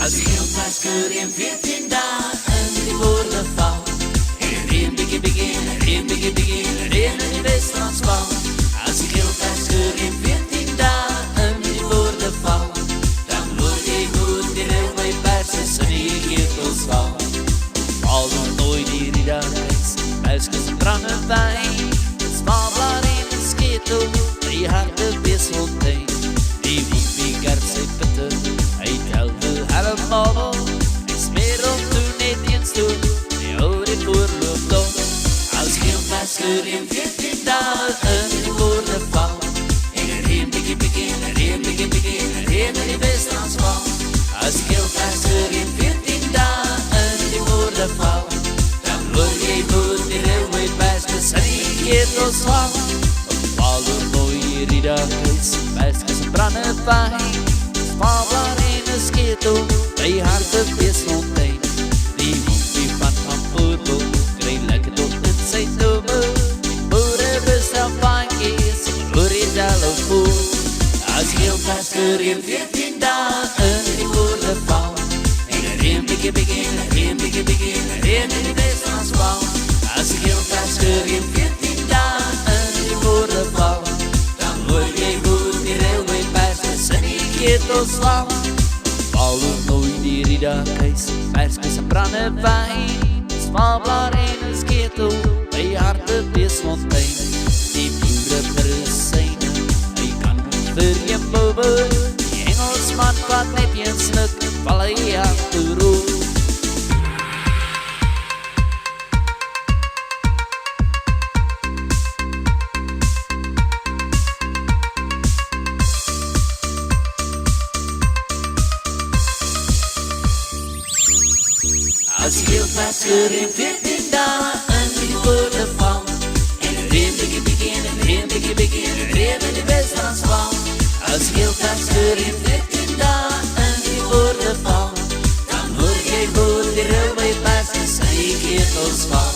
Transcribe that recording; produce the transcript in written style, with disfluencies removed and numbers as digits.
Als ik heel Pasker in 14 dagen die woorden val. En een biggie biggie, een biggie biggie, een in die Westlandsbouw. Als ik heel Pasker in 14 dagen die woorden val. Dan word je goed die railway passes en je geeft ons val. Al nog nooit die ridderkens, muisjes en brandewijn. Het smaablaar in de sketel, die harde wisselteen. Die wiepie gartse putten, hij telde helemaal. Ik smeer op toen niet eens toe, die oude voorloop door. Als heel Pasker in 14 dagen die woorden val. En er een biggie biggie, een biggie biggie, een in die Westlandsbouw. Als heel Pasker in 14 dagen die woorden val. Dan word je goed die railway passes en je geeft ons val. Alle mooie ridderkens, meisjes en brandewijn. Smaablaar in een sketel, bij harde wisselteen. Die wiepie van Poerbo, kreeg lekker tot het zijn nummer. Die moeder bestelt bankjes, voor je zelf voor. Als heel Pasker in 14 dagen die woorden val. En er een biggie biggie, een biggie biggie, een in die Westlandsbouw. Als heel Pasker in 14 dagen die woorden val. Dan word je goed die railway passes en je geeft ons val. Vallen nooit die ridderkens, meisjes en brandewijn. Smaablaar in een sketel, bij harde wisselteen. Die buren verzijnen, hij kan goed voor je boven. Die Engelsman kwad net je stuk, vallen je achterover. Als ik heel Pasker in 14 dagen die woorden val. En er een biggie biggie, een biggie biggie, een in die Westlandsbouw. Als ik heel Pasker in 14 dagen die woorden val. Dan word je goed die railway passes en je geeft ons val.